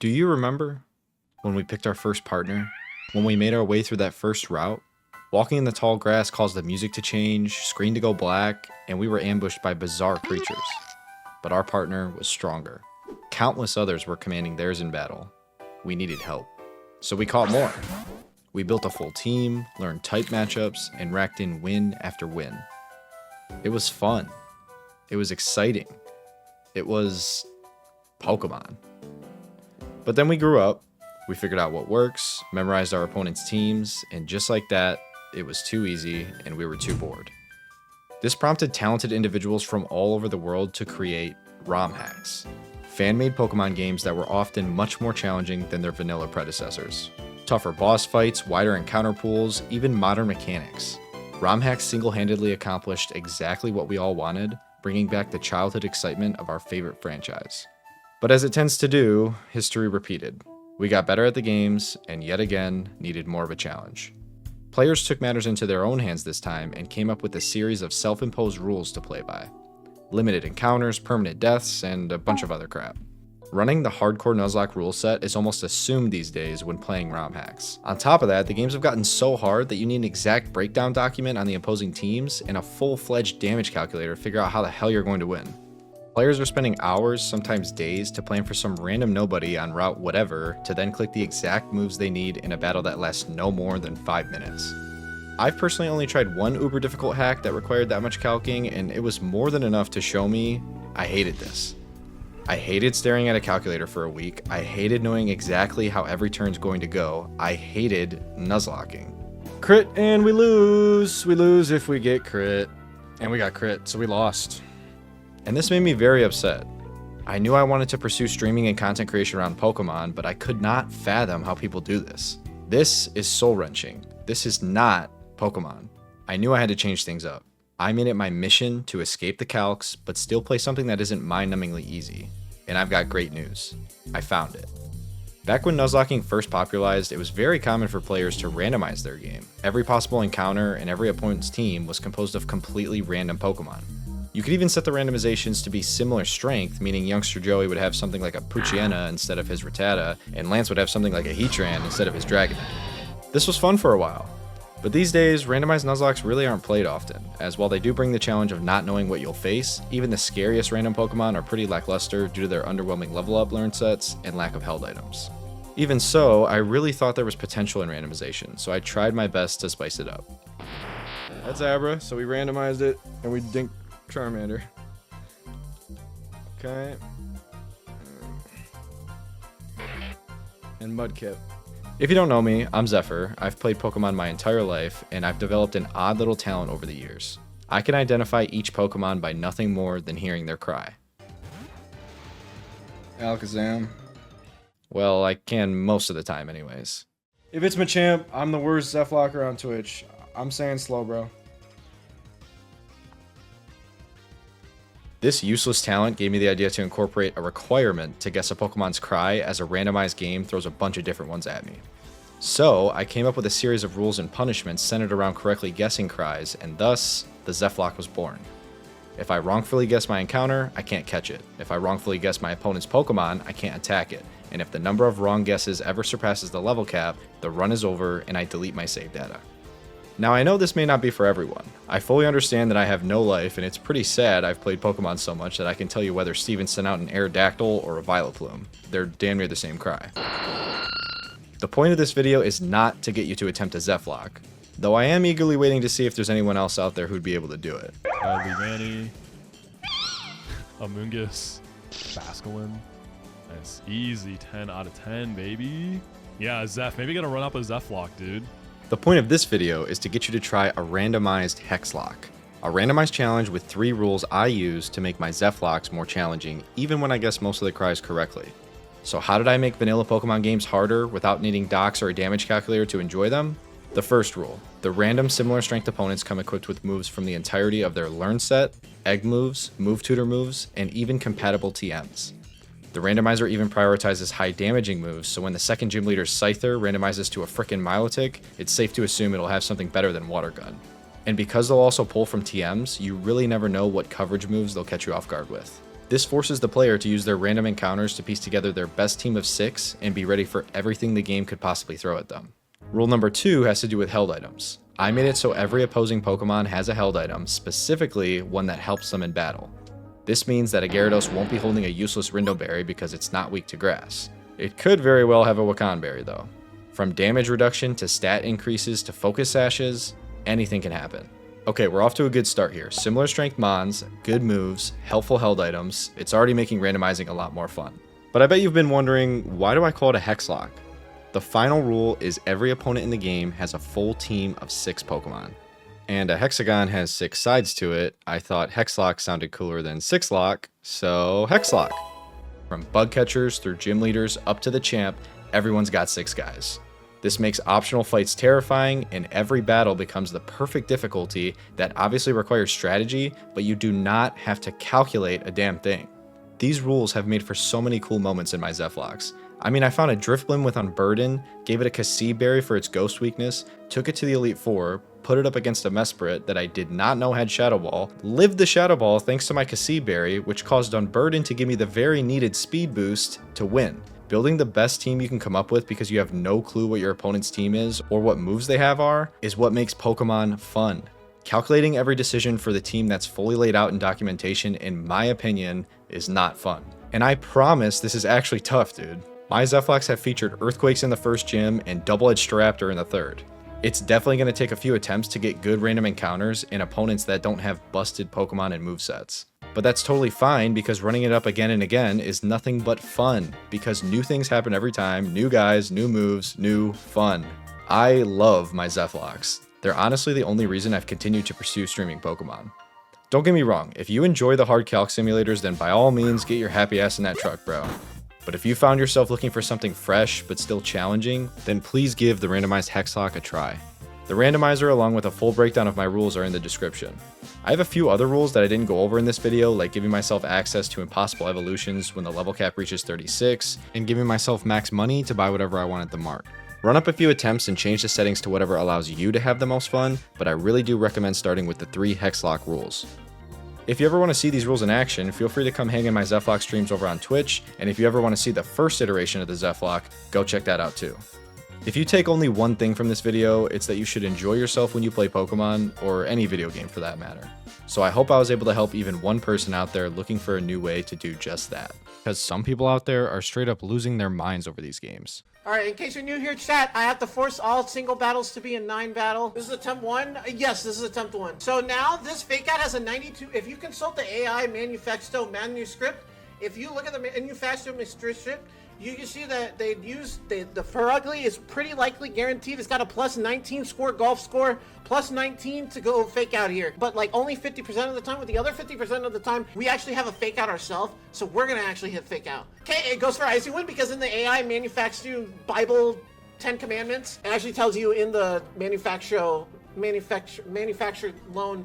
Do you remember when we picked our first partner? When we made our way through that first route? Walking in the tall grass caused the music to change, screen to go black, and we were ambushed by bizarre creatures. But our partner was stronger. Countless others were commanding theirs in battle. We needed help. So we caught more. We built a full team, learned type matchups, and racked in win after win. It was fun. It was exciting. It was Pokemon. But then we grew up, we figured out what works, memorized our opponent's teams, and just like that, it was too easy and we were too bored. This prompted talented individuals from all over the world to create ROM hacks, fan-made Pokemon games that were often much more challenging than their vanilla predecessors. Tougher boss fights, wider encounter pools, even modern mechanics. ROM hacks single-handedly accomplished exactly what we all wanted, bringing back the childhood excitement of our favorite franchise. But as it tends to do, history repeated. We got better at the games, and yet again, needed more of a challenge. Players took matters into their own hands this time and came up with a series of self-imposed rules to play by. Limited encounters, permanent deaths, and a bunch of other crap. Running the hardcore Nuzlocke rule set is almost assumed these days when playing ROM hacks. On top of that, the games have gotten so hard that you need an exact breakdown document on the opposing teams and a full-fledged damage calculator to figure out how the hell you're going to win. Players are spending hours, sometimes days, to plan for some random nobody on route whatever to then click the exact moves they need in a battle that lasts no more than 5 minutes. I've personally only tried one uber difficult hack that required that much calcing, and it was more than enough to show me I hated this. I hated staring at a calculator for a week. I hated knowing exactly how every turn's going to go. I hated Nuzlocking. Crit and we lose. We lose if we get crit. And we got crit, so we lost. And this made me very upset. I knew I wanted to pursue streaming and content creation around Pokemon, but I could not fathom how people do this. This is soul-wrenching. This is not Pokemon. I knew I had to change things up. I made it my mission to escape the calcs, but still play something that isn't mind-numbingly easy. And I've got great news. I found it. Back when Nuzlocking first popularized, it was very common for players to randomize their game. Every possible encounter and every opponent's team was composed of completely random Pokemon. You could even set the randomizations to be similar strength, meaning youngster Joey would have something like a Poochyena instead of his Rattata, and Lance would have something like a Heatran instead of his Dragonite. This was fun for a while. But these days, randomized Nuzlocks really aren't played often, as while they do bring the challenge of not knowing what you'll face, even the scariest random Pokemon are pretty lackluster due to their underwhelming level up learn sets and lack of held items. Even so, I really thought there was potential in randomization, so I tried my best to spice it up. That's Abra, so we randomized it, and we dinked Charmander. Okay. And Mudkip. If you don't know me, I'm Zephyr. I've played Pokemon my entire life, and I've developed an odd little talent over the years. I can identify each Pokemon by nothing more than hearing their cry. Alakazam. Well, I can most of the time anyways. If it's Machamp, I'm the worst Zephlocke on Twitch. I'm saying slow, bro. This useless talent gave me the idea to incorporate a requirement to guess a Pokemon's cry, as a randomized game throws a bunch of different ones at me. So, I came up with a series of rules and punishments centered around correctly guessing cries, and thus, the Zephlocke was born. If I wrongfully guess my encounter, I can't catch it. If I wrongfully guess my opponent's Pokemon, I can't attack it. And if the number of wrong guesses ever surpasses the level cap, the run is over and I delete my save data. Now, I know this may not be for everyone. I fully understand that I have no life, and it's pretty sad I've played Pokemon so much that I can tell you whether Steven sent out an Aerodactyl or a Vileplume. They're damn near the same cry. The point of this video is not to get you to attempt a Zephlocke, though I am eagerly waiting to see if there's anyone else out there who'd be able to do it. Lumani, Amoonguss, Basculin. Nice. Easy 10 out of 10, baby. Yeah, Zeph. Maybe gotta run up a Zephlocke, dude. The point of this video is to get you to try a Randomized Hexlocke, a randomized challenge with 3 rules I use to make my Zephlocks more challenging, even when I guess most of the cries correctly. So how did I make vanilla Pokemon games harder without needing docs or a damage calculator to enjoy them? The first rule: the random similar strength opponents come equipped with moves from the entirety of their learn set, egg moves, move tutor moves, and even compatible TMs. The randomizer even prioritizes high damaging moves, so when the second gym leader's Scyther randomizes to a frickin' Milotic, it's safe to assume it'll have something better than Water Gun. And because they'll also pull from TMs, you really never know what coverage moves they'll catch you off guard with. This forces the player to use their random encounters to piece together their best team of 6 and be ready for everything the game could possibly throw at them. Rule number 2 has to do with held items. I made it so every opposing Pokemon has a held item, specifically one that helps them in battle. This means that a Gyarados won't be holding a useless Rindo Berry because it's not weak to grass. It could very well have a Wakan Berry though. From damage reduction to stat increases to focus sashes, anything can happen. Okay, we're off to a good start here. Similar strength mons, good moves, helpful held items. It's already making randomizing a lot more fun. But I bet you've been wondering, why do I call it a Hexlocke? The final rule is every opponent in the game has a full team of 6 Pokemon. And a hexagon has 6 sides to it. I thought Hexlocke sounded cooler than 6-lock, so Hexlocke. From bug catchers through gym leaders up to the champ, everyone's got 6 guys. This makes optional fights terrifying, and every battle becomes the perfect difficulty that obviously requires strategy, but you do not have to calculate a damn thing. These rules have made for so many cool moments in my Zephlocks. I mean, I found a Drifblim with Unburden, gave it a Cassie Berry for its ghost weakness, took it to the Elite Four, put it up against a Mesprit that I did not know had Shadow Ball, lived the Shadow Ball thanks to my Cassie Berry, which caused Unburden to give me the very needed speed boost to win. Building the best team you can come up with because you have no clue what your opponent's team is or what moves they have are, is what makes Pokemon fun. Calculating every decision for the team that's fully laid out in documentation, in my opinion, is not fun. And I promise this is actually tough, dude. My Zephlocks have featured Earthquakes in the first gym and Double-Edged Staraptor in the third. It's definitely going to take a few attempts to get good random encounters in opponents that don't have busted Pokemon and movesets. But that's totally fine because running it up again and again is nothing but fun because new things happen every time, new guys, new moves, new fun. I love my Zephlocks. They're honestly the only reason I've continued to pursue streaming Pokemon. Don't get me wrong, if you enjoy the hard calc simulators, then by all means get your happy ass in that truck, bro. But if you found yourself looking for something fresh but still challenging, then please give the Randomized Hexlocke a try. The randomizer along with a full breakdown of my rules are in the description. I have a few other rules that I didn't go over in this video, like giving myself access to impossible evolutions when the level cap reaches 36, and giving myself max money to buy whatever I want at the mart. Run up a few attempts and change the settings to whatever allows you to have the most fun, but I really do recommend starting with the 3 Hexlocke rules. If you ever want to see these rules in action, feel free to come hang in my Zephlocke streams over on Twitch, and if you ever want to see the first iteration of the Zephlocke, go check that out too. If you take only one thing from this video, it's that you should enjoy yourself when you play Pokemon, or any video game for that matter. So I hope I was able to help even one person out there looking for a new way to do just that. Because some people out there are straight up losing their minds over these games. Alright, in case you're new here, chat, I have to force all single battles to be a 9 battle. This is attempt 1. Yes, this is attempt 1. So now, this fake out has a 92... If you consult the AI manuscript, if you look at the manufacturer manuscript, you can see that they'd use... The Ferugly is pretty likely guaranteed. It's got a plus 19 score, golf score, plus 19 to go fake out here. But like only 50% of the time. With the other 50% of the time, we actually have a fake out ourselves. So we're going to actually hit fake out. Okay, it goes for Icy Wind because in the AI manufacturer Bible 10 Commandments, it actually tells you in the manufacturer loan